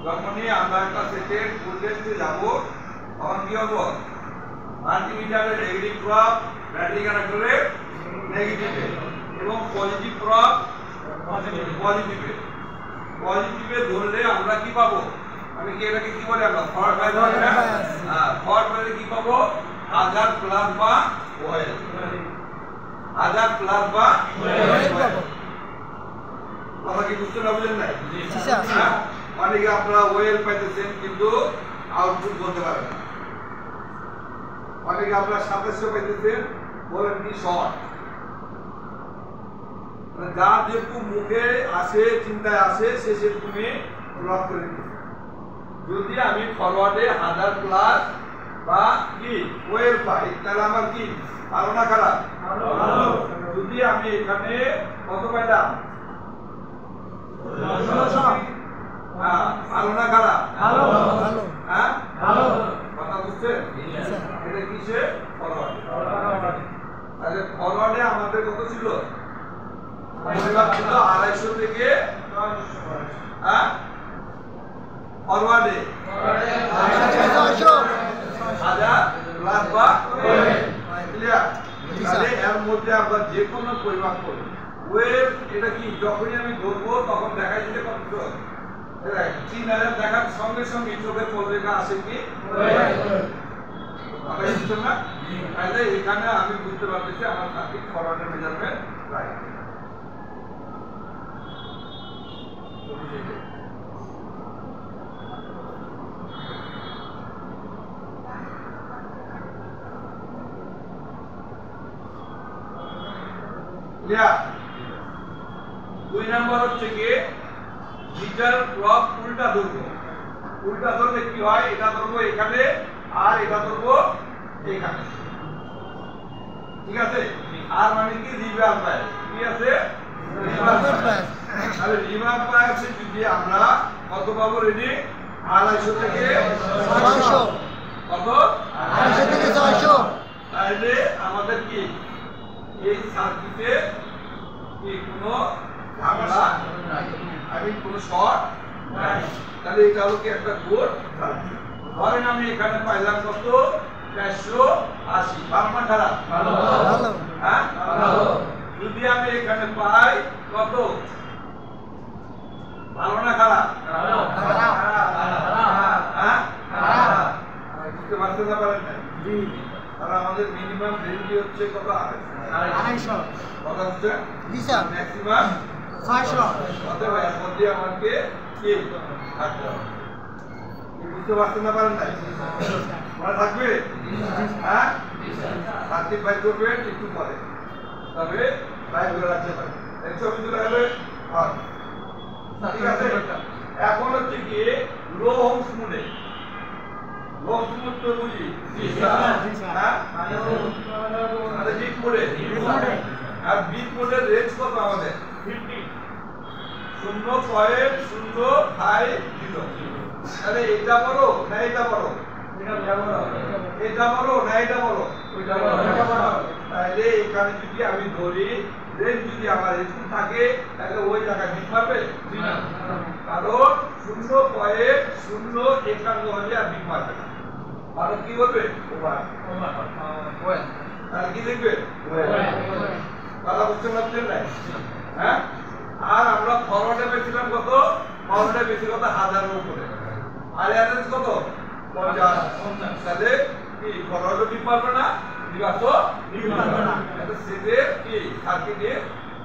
যখনই আমরা একটা সেটের ফুলটেস্টে যাব তখন কি হবো মাল্টিমিটারের নেগেটিভ প্রভাব ব্যাটারি কানেক্টরের নেগেটিভে এবং পজিটিভ প্রভাব পজিটিভে ধরলে আমরা কি পাবো আমি কি এটাকে কি বলি আমরা ফরওয়ার্ড বায়াস বলি না ফরওয়ার্ড বায়াসে কি পাবো হাজার প্লাস বা ওয়েল হাজার প্লাস বা ওয়েল পাবো কথা কি বুঝতে না বুঝেন নাই জি স্যার অনেকে আপনারা ওয়েল পাইতেছেন কিন্তু আউটপুট বলতে পারেন না অনেকে আপনারা 2700 পাইতেছেন বলেন কি শর্ট মানে যার যেরকম মুখে আসে চিন্তায় আসে সে সেরকমই প্রভাব করে দিচ্ছে যদি আমি ফরওয়ার্ডে 1000 প্লাস বা কি ওয়েল পাই তাহলে আমার কি ভালো না খারাপ ভালো যদি আমি এখানে কত পাইলাম ভালো না খারাপ ভালো ভালো হ্যাঁ ভালো কথা বুঝছেন এটা কিসে ফরওয়ার্ড তাহলে ফরওয়ার্ডে আমাদের কত ছিল পরিমাপ ছিল 250 থেকে হ্যাঁ ফরওয়ার্ডে 1000 প্লাস বা ক্লিয়ার তাহলে এর মধ্যে আমরা যে কোনো পরিমাপ করব ওয়েভ এটা কি যখনই আমি ধরবো তখন দেখা যাবে কত 3000 দেখার সঙ্গে সঙ্গে চোখে পড়বেটা আসে কি আমরা বুঝছেন না তাহলে এখানে আমি বুঝতে পারতেছি আমার সার্কিট ফরওয়ার্ডের মেজারমেন্ট রাইট দুই নম্বর হচ্ছে কি মিটার ক্লক উল্টা ধরলে কি হয় এটা ধরবো এখানে আর এটা ধরবো এখানে ঠিক আছে আর মানে কি রিভার্স বায়াস কি আছে রিভার্স বায়াস তাহলে রিভার্স বায়াসে যদি আমরা কত পাবো রেডি 250 থেকে 600 কত 250 থেকে 600 তাহলে আমাদের কি এই সার্কিটে কি কোনো ঝামেলা আমি কোনো শর্ট নাই তাহলে এটা হলো কি একটা কোড ধরেন আমি এখানে পাইলাম কত 480 ভালো না খারাপ ভালো ভালো হ্যাঁ ভালো যদি আমি এখানে পাই কত ভালো না খারাপ ভালো খারাপ হ্যাঁ খারাপ বুঝতে পারছেন না পারেন না জি আর আমাদের মিনিমাম রেঞ্জ হচ্ছে কত 250 কথা হচ্ছে জি স্যার ম্যাক্সিমাম 600 অতএব এর মধ্যে আমাকে কি থাকতে হবে বুঝতে পারছেন না পারেন না মনে থাকবে হ্যাঁ সার্কিট বাইর করবে একটু পরে তবে বাইর করে রাখতে পারবে এই ছবি তুলে হবে হ্যাঁ ঠিক আছে এখন হচ্ছে কি লো হোমস মোডে তো বুঝি জি স্যার হ্যাঁ মানে বিট মোডে আর বিট মোডের রেঞ্জ কত আমাদের 50 0.050 তাহলে এটা বড় না এটা বড় এটা বড় না এটা বড় ওইটা বড় তাহলে এখানে যদি আমি ধরি রেঞ্জ যদি আমার এরকম থাকে তাহলে ওই জায়গায় বিট মারবে না কারণ 0.051 হলে আর বিট মারবে না আর কি বলবে ওভার আর কি লিখবে কথা বুঝতে পারছেন না হ্যাঁ আর আমরা ফরওয়ার্ডে পেয়েছিলাম কত ফরওয়ার্ডে বেশি কত 1000 এর উপরে আর অ্যাভারেজ কত 50 তাহলে কি ফরওয়ার্ডে বিট মারবে না রিভার্সও বিট মারবে না এটা সেটে কি সার্কিটে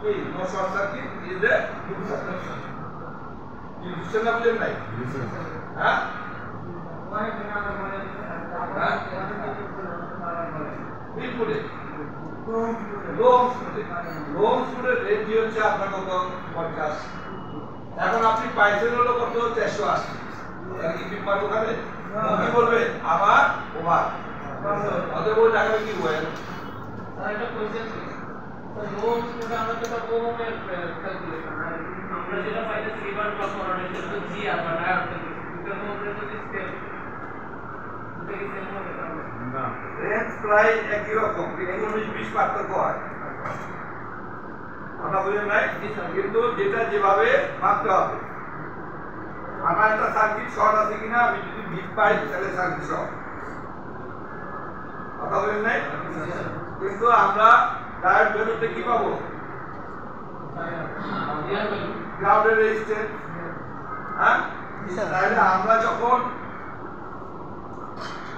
কি no short circuit is a good circuit কি বুঝছেন না বুঝেন নাই হ্যাঁ বিট করে লং স্পিডের রেঞ্জ হচ্ছে আপনার কত 50 এখন আপনি পাইছেন হলো কত 480 তাহলে কি বিট মারবো খাবে কি বলবে আবার ওভার অতএব ওই জায়গায় কি ওয়েল স্যার এটা কোশ্চেন স্যার লং স্পিড আমরা যেটা ওমের ক্যালকুলেশন আর আমরা যেটা পাইতেছি রিভার ক্লক ফরওয়ার্ড এটা তো জি আর বা ডায়োড এটার মধ্যে যদি স্টেপ না রেঞ্জ প্রায় একই রকম 19-20 পার্থক্য হয় কথা বুঝেন নাই কিন্তু যেটা যেভাবে মাপতে হবে আমার একটা সার্কিট শর্ট আছে কিনা আমি যদি বিট পাই তাহলে সার্কিট শর্ট কথা বলেন নাই কিন্তু আমরা ডায়োড ভ্যালুতে কি পাবো গ্রাউন্ডের রেজিস্ট্যান্স হ্যাঁ তাহলে আমরা যখন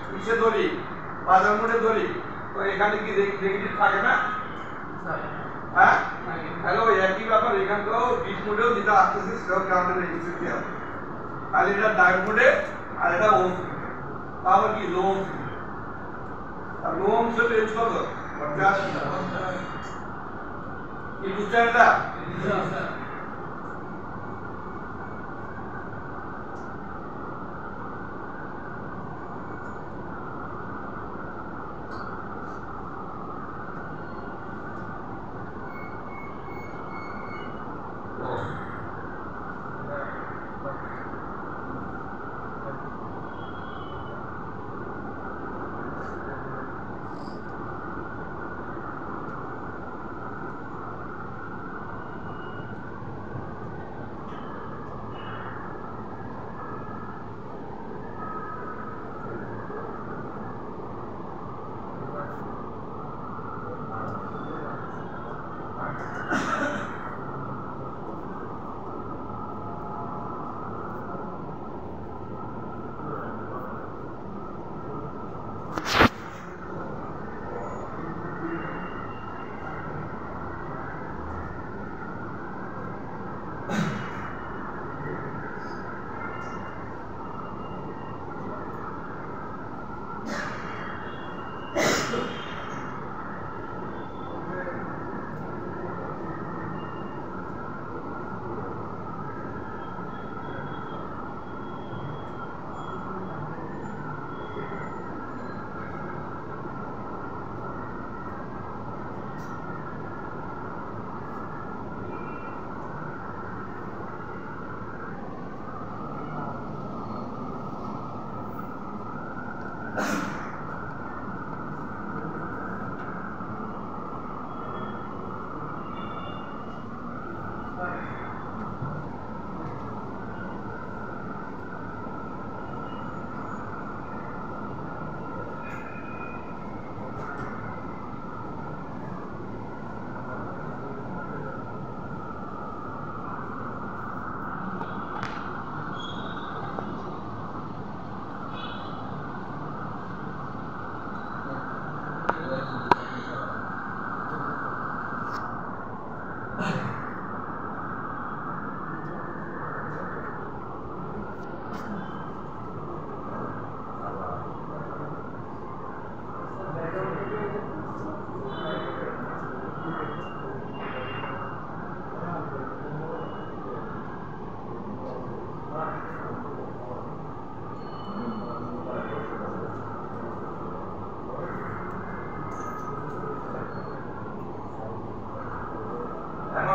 কিসে ধরি বাজার মোড়ে ধরি তো এখানে কি নেগেটিভ থাকে না হ্যাঁ হ্যালো একই ব্যাপার এখানটাও বিট মোডেও যেটা আসতেছে সেটাও গ্রাউন্ডের রেজিস্ট্যান্স দেওয়া আর এটা ডায়োড মোডে আর এটা ওহম তাহলে কি লো ওহম আর লো ওহম সেটা ইউজ করো 50 কি বুঝছেন এটা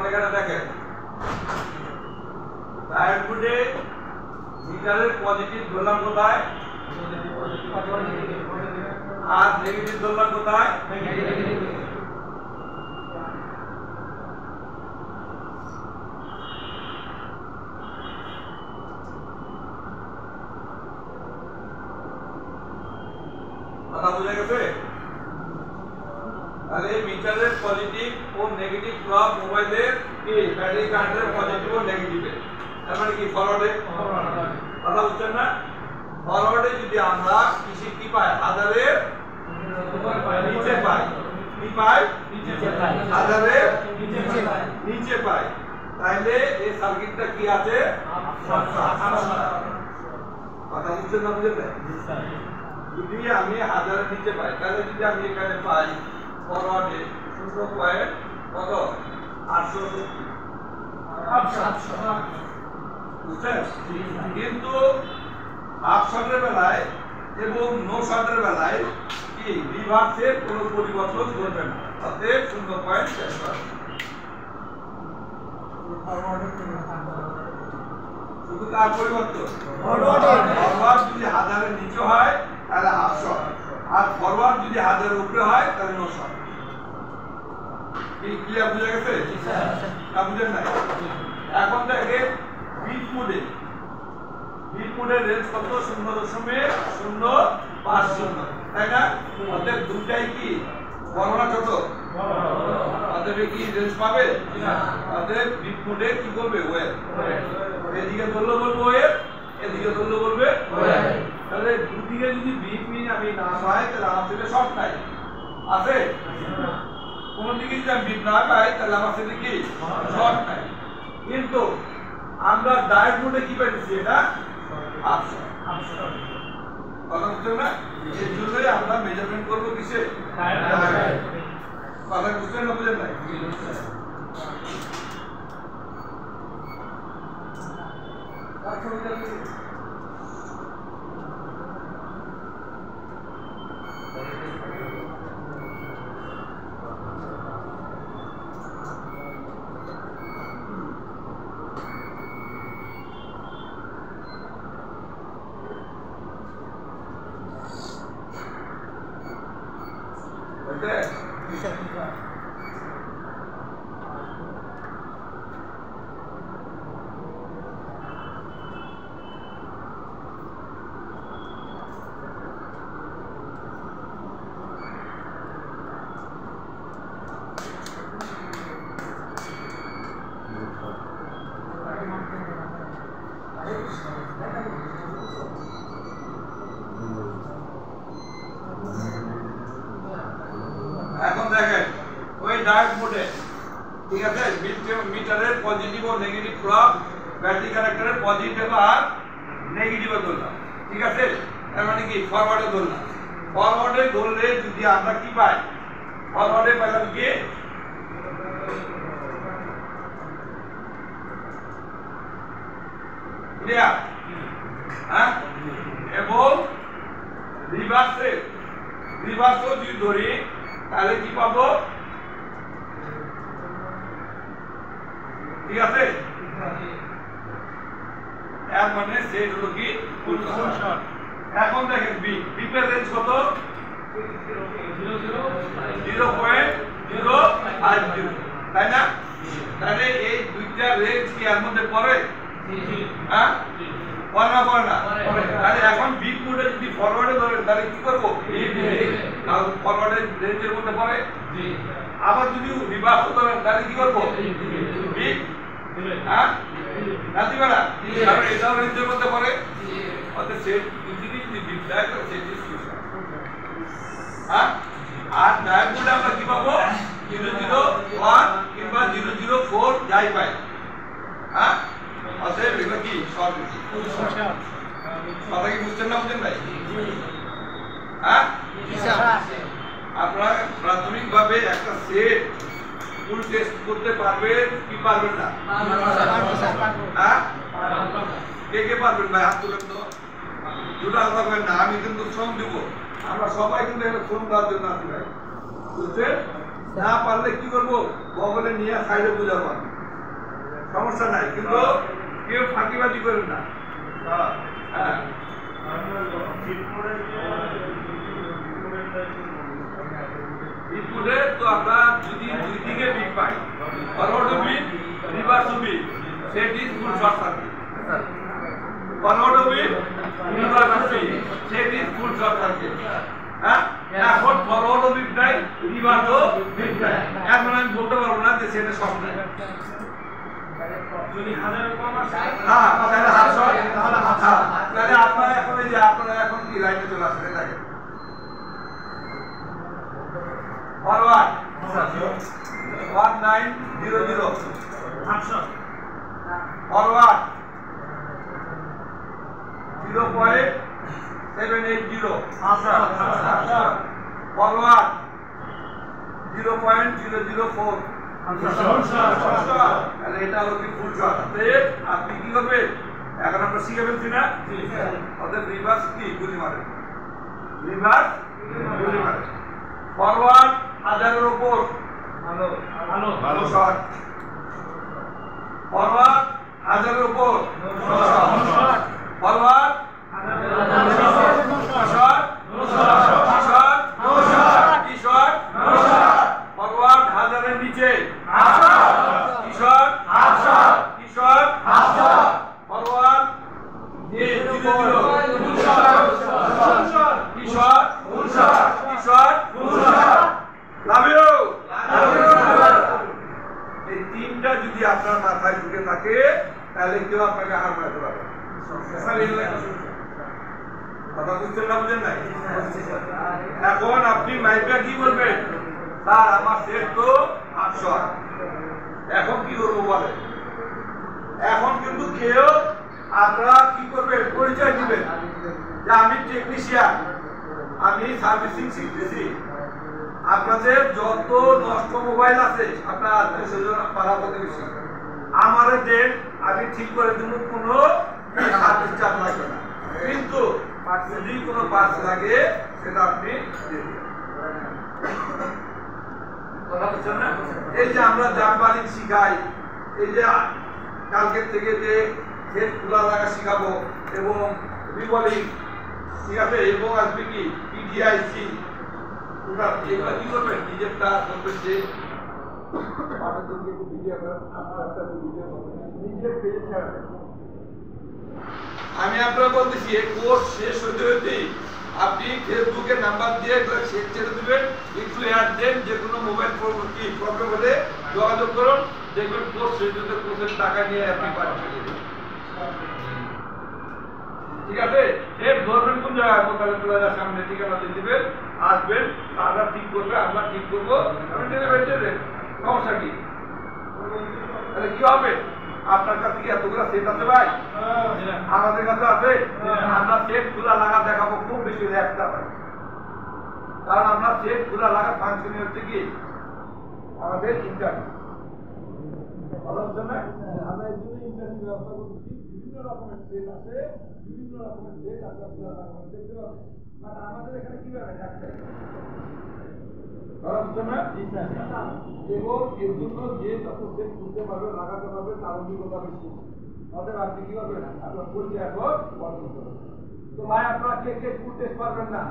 এখানে দেখেন ডায়োড মোডে মিটারের পজিটিভ ধরলাম কোথায় আর নেগেটিভ ধরলাম কোথায় কথা বুঝে গেছে তাহলে মিটারের পজিটিভ ও নেগেটিভ প্রভাব মোবাইলের কি ব্যাটারি কারেন্টের পজিটিভ ও নেগেটিভে তার মানে কি ফরওয়ার্ডে কথা বুঝছেন না ফরওয়ার্ডে যদি আমরা কি পাই হাজারের নিচে পাই কি পাই হাজারের নিচে পাই তাহলে এই সার্কিটটা কি আছে কথা বুঝছেন না বুঝলেন যদি আমি হাজারের নিচে পাই তাহলে যদি আমি এখানে পাই ফরওয়ার্ডে 0.800 বুঝছেন কিন্তু হাফ শটের বেলায় এবং নো শটের বেলায় কি রিভার্সের কোনো পরিবর্তন ঘটবে না অতএব 0.7 শুধু তার পরিবর্তন ফরওয়ার্ড যদি হাজারের নিচে হয় তাহলে হাফ শট আর ফরওয়ার্ড যদি হাজারের উপরে হয় তাহলে নো শট কি ক্লিয়ার বুঝা গেছে তা বুঝেন না এখন দেখে বিট মোডে মোডের রেঞ্জ কত 0.050 তাই না অতএব দুটাই কি বড় না ছোট অতএব কি রেঞ্জ পাবে না অতএব বিপ মোডে কি করবে ওয়েভ এদিকে ধরলে বলবো ওয়েভ এদিকে ধরলে বলবে ওয়েভ তাহলে দুদিকে যদি বিপ মিন আমি না পাই তাহলে আমার সাথে শর্ট নাই আছে কোন দিকে যদি আমি বিপ না পাই তাহলে আমার সাথে কি শর্ট নাই কিন্তু আমরা ডায়োড মোডে কি পাইছি এটা আপশর্ট কথা বুঝছো না এই জন্যই আমরা মেজারমেন্ট করব কিসে ডায়োড কথা বুঝছেন না বুঝেন নাই এখন দেখেন ওই ডায়োড মোডে ঠিক আছে মিটারের পজিটিভ ও নেগেটিভ প্রভাব ব্যাটারি কানেক্টরের পজিটিভ আর নেগেটিভে ধরলাম ঠিক আছে তার মানে কি ফরওয়ার্ডে ধরলাম ফরওয়ার্ডে ধরলে যদি আমরা কি পাই ফরওয়ার্ডে পেলাম কি ক্লিয়ার হ্যাঁ এবং রিভার্সও যদি ধরি তাহলে কি পাবো ঠিক আছে এর মানে সেট হলো কি ফুল শর্ট এখন দেখেন বিপের রেঞ্জ কত 0.050 তাই না তাহলে এই দুইটা রেঞ্জ কি এর মধ্যে পড়ে হ্যাঁ পড়ে না তাহলে এখন বিপ মোডে যদি ফরওয়ার্ডে ধরেন তাহলে কি করব ফরওয়ার্ডের রেঞ্জের মধ্যে পড়ে আবার যদি রিভার্সও ধরেন তাহলে কি করব বিপ হ্যাঁ না দিবে না কারণ এটাও রেঞ্জের মধ্যে পড়ে অর্থাৎ সেট যদি বিপ দেয় তো সেট ইজ হ্যাঁ আর ডায়োড মোডে আমরা কি পাবো 001 কিংবা 004 যাই পাই হ্যাঁ অতএব এগুলো কি শর্ট কথা কি বুঝছেন না বুঝেন ভাই হ্যাঁ আপনারা প্রাথমিকভাবে একটা সেট ফুল টেস্ট করতে পারবেন কি পারবেন না হ্যাঁ কে পারবেন ভাই হাত তুলেন তো দুটো কথা বলেন না আমি কিন্তু শ্রম দিব আমরা সবাই কিন্তু একটা শ্রম দেওয়ার জন্য আছি ভাই বুঝছেন না পারলে কি করবো বগলে নিয়ে সাইডে বুঝাবো সমস্যা নাই কিন্তু কেউ ফাঁকিবাজি করেন না হ্যাঁ ইনপুটে তো আমরা যদি দুই দিকে বিট পাই forward bit reverse bit set is full short circuit forward bit reverse bit set is full short circuit হ্যাঁ এখন ফরওয়ার্ড বিট নাই রিভার্স বিট নাই এখন আমি বলতে পারবো না যে সেটা শর্ট নাই যদি 1000 কম আসে হ্যাঁ তাহলে 800 তাহলে আপনারা এখন এই যে আপনারা এখন কি লাইনে চলে আসলে থাকে ফরওয়ার্ড 1900 800 ফরওয়ার্ড 0.780 ফরওয়ার্ড 0.004 তাহলে এটা হলো কি ফুল শর্ট আপনি কি করবেন এখন আমরা শিখে ফেলছি না অতএব রিভার্স কি গুলি মারে রিভার্স গুলি মারে ফরওয়ার্ড 1000 এর উপর ভালো শট ফরওয়ার্ড 1000 এর উপর ফরওয়ার্ড শট ফরওয়ার্ড 1000 এর নিচে ফরওয়ার্ড 0.004 তাহলে কেউ আপনাকে হার মারতে পারবে কথা বুঝতে না বুঝেন নাই এখন আপনি মাইকটা কি বলবেন স্যার আমার সেট তো 800 এখন কি করবো বলেন এখন কিন্তু কেউ আপনারা কি করবেন পরিচয় দিবেন যে আমি টেকনিশিয়ান আমি সার্ভিসিং শিখতেছি আপনাদের যত নষ্ট মোবাইল আছে আপনার আত্মীয়-স্বজন পাড়া প্রতিবেশী আমারে দেন আমি ঠিক করে দেব কোনো সার্ভিস চার্জ লাগবে না কিন্তু যদি কোনো পার্টস লাগে সেটা আপনি দিয়ে দিবেন কথা বুঝছেন না এই যে আমরা জাম্পারিং শিখাই এই যে কালকের থেকে যে সেট খোলা লাগা শিখাবো এবং রিবলিং ঠিক আছে এবং আসবে কি পিডিআইসি ওটা এগুলো কি করবেন নিজেরটা করবেন যে আমি আপনারা বলতেছি এই কোর্স শেষ হতে হতেই আপনি ফেসবুকে নাম্বার দিয়ে শেষ ছেড়ে দিবেন একটু অ্যাড দেন যে কোনো মোবাইল প্রবলেম হলে যোগাযোগ করুন দেখবেন কোর্স শেষ হতে কোর্সের টাকা নিয়ে আপনি পাঠিয়ে দেবেন ঠিক আছে এর ধরবেন কোন জায়গায় মোবাইল প্লাজার সামনে ঠিকানা দিয়ে দিবেন আসবেন তারা ঠিক করবে আমরা ঠিক করবো আমি ডেলিভারি দেবেন সমস্যা কি তাহলে কি হবে আপনার কাছে কি এতগুলো সেট আছে ভাই আমাদের কাছে আছে আমরা সেট খোলা লাগা দেখাবো খুব বেশি একটা ভাই কারণ আমরা সেট খোলা লাগা ফাংশন হচ্ছে কি আমাদের ইন্টারনেট ভালো হচ্ছে না আমরা এই জন্য ইন্টারনেট ব্যবস্থা করছি বিভিন্ন রকমের সেট আছে বিভিন্ন রকমের সেট আপনার খোলা লাগা দেখতে পাবেন বাট আমাদের এখানে কি হবে একটাই ভালো হচ্ছে না এবং এর জন্য যে যত সেট খুলতে পারবে লাগাতে পারবে তার অভিজ্ঞতা বেশি অতএব আপনি কি করবেন আপনার পরিচয় এখন বন্ধ করবেন তো ভাই আপনারা কে কে ফুল টেস্ট পারবেন না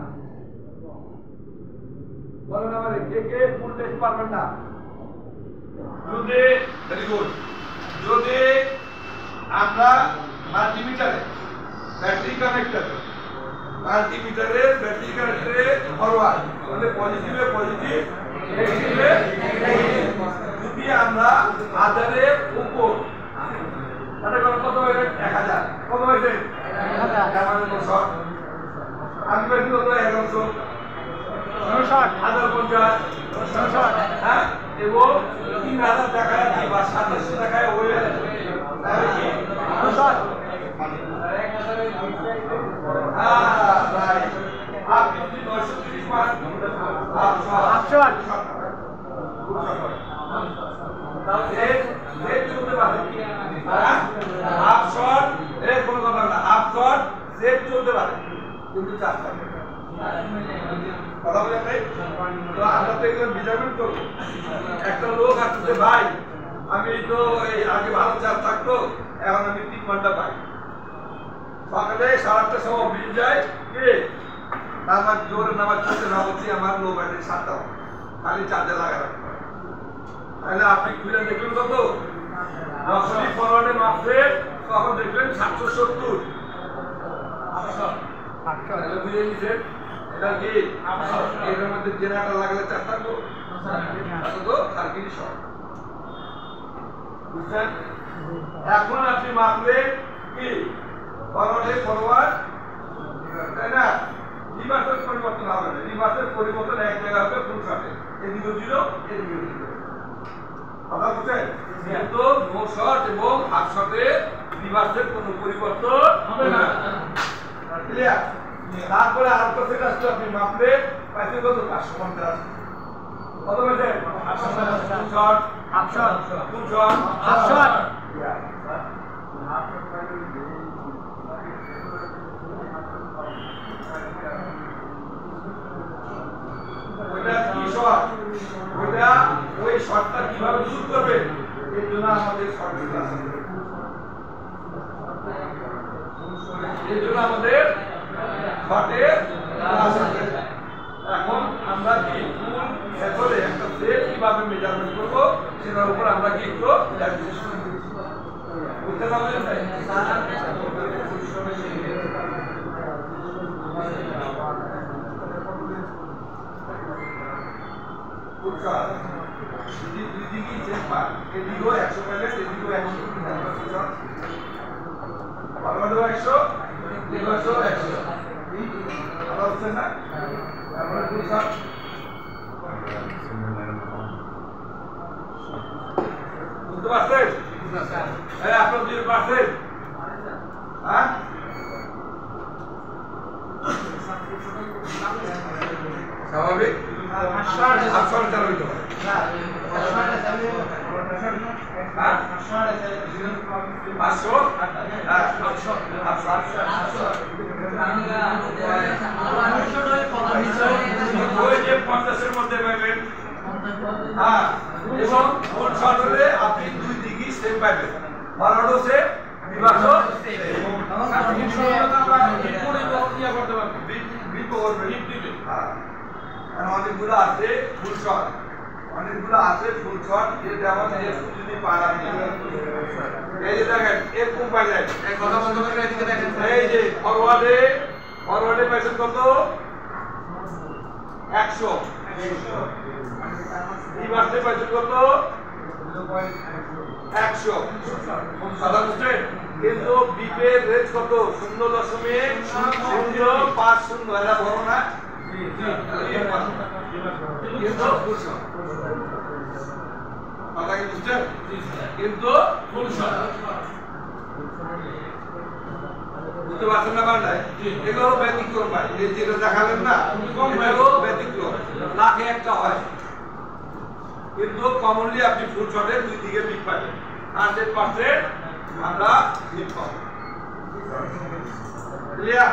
বলেন আমারে কে কে ফুল টেস্ট পারবেন না যদি ভেরি গুড যদি আমরা মাল্টিমিটারে ব্যাটারি কানেক্টরে ব্যাটারি কানেক্টরে ফরওয়ার্ড মানে পজিটিভে পজিটিভ নেগেটিভে নেগেটিভ যদি আমরা 1000 এর উপর তাহলে কত হয়েছে 1000 কত হয়েছে 1000 আমাদের শর্ট আমি বেশি কত 1100 1050 হ্যাঁ এবং 3000 টাকায় বা 2700 টাকায় হয়ে যাবে তাহলে কি শর্ট আপনি যদি 930 পান 800 চলতে পারে হাফ শট এর কোনো কথা না হাফ শট সেট চলতে পারে কিন্তু চার থাকে কথা বলেন নাই তো আমরা তো এগুলো মেজারমেন্ট করবো একটা লোক আসছে ভাই আমি তো এই আগে ভালো চার্জ থাকতো এখন আমি 3 ঘন্টা পাই সকালে 8:30টার সময় বিল যায় কে নামাজ জোরে নামাজ পড়তে না হচ্ছে আমার লো ব্যাটারি 7টা খালি চার্জে লাগা রাখতে পারে তাহলে আপনি খুলে দেখবেন কত যখনই ফরওয়ার্ডে মাপবে তখন দেখবেন 770 তাহলে বুঝে নিছেন এটা কি এর মধ্যে জেনারেটর লাগলে চার্জ থাকবো তো সার্কিট শর্ট বুঝছেন এখন আপনি মাপবেন কি ফরওয়ার্ড তাই না রিভার্সের পরিবর্তন হবে না রিভার্সের পরিবর্তন এক জায়গায় হবে ফুল শর্টে এদিকে 0 এদিকে 0 কথা বুঝছেন কিন্তু নো শর্ট এবং হাফ শর্টে রিভার্সের কোনো পরিবর্তন হবে না ক্লিয়ার তারপরে আর কত সেট আসছে আপনি মাপলে পাইছেন কত 550 কত হয়েছে 550 শর্ট হাফ শর্ট ফুল শর্ট হাফ শর্ট ওটা কি শর্ট ওটা ওই শর্টটা কিভাবে শুট করবে এর জন্য আমাদের শর্ট ক্লাস আছে এর জন্য আমাদের শর্টের ক্লাস আছে এখন আমরা কি ফুল মেথডে একটা সেট কিভাবে মেজারমেন্ট করব সেটার উপর আমরা কি একটু প্র্যাকটিস করব বুঝতে পারলেন তাই দুই দিকেই চেক পার এদিকেও 100 প্যালেট এদিকেও 100 100 100 ভালো হচ্ছে না তারপরে ফুল শট বুঝতে পারছেন এই আপনারা বুঝতে পারছেন হ্যাঁ স্বাভাবিক আসল চালু হইতে হবে মধ্যে পাইবেন হ্যাঁ এবং ফুল শট হলে আপনি দুই দিকই সেম পাইবেন বারোডোসে অনেকগুলো আছে ফুল শট যে যেমন যদি পান আপনি এই যে দেখেন এরকম পাইলেন কথা বলতে পারেন এদিকে দেখেন এই যে ফরওয়ার্ডে পাইছেন কত 100 রিভার্সে পাইছেন কত 100 কথা বুঝছেন কিন্তু বিপের রেট কত 0.050 এটা বড় না কিন্তু ফুল শট কথা কি বুঝছেন কিন্তু ফুল শট বুঝতে পারছেন না বাংলায় এগুলো ব্যতিক্রম ভাই এই যেটা দেখালেন না এগুলো ব্যতিক্রম লাখে একটা হয় কিন্তু কমনলি আপনি ফুল শটে দুই দিকে বিট পাবেন 100% আমরা বিট পাবো ক্লিয়ার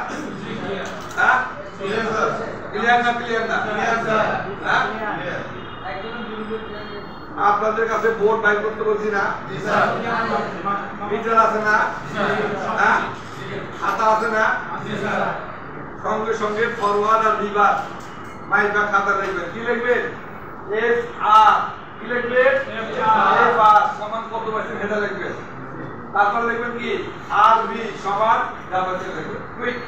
হ্যাঁ ক্লিয়ার না হ্যাঁ আপনাদের কাছে বোর্ড বাইর করতে বলছি না মিটার আছে না হ্যাঁ খাতা আছে না সঙ্গে সঙ্গে ফরওয়ার্ড আর রিভার্স মাইকা খাতা লিখবেন কি লিখবেন এফ আর কি লিখবেন এফ আর সমান কত পাইছেন সেটা লিখবেন তারপর লিখবেন কি আর ভি সমান যা পাইছেন লিখবেন কুইক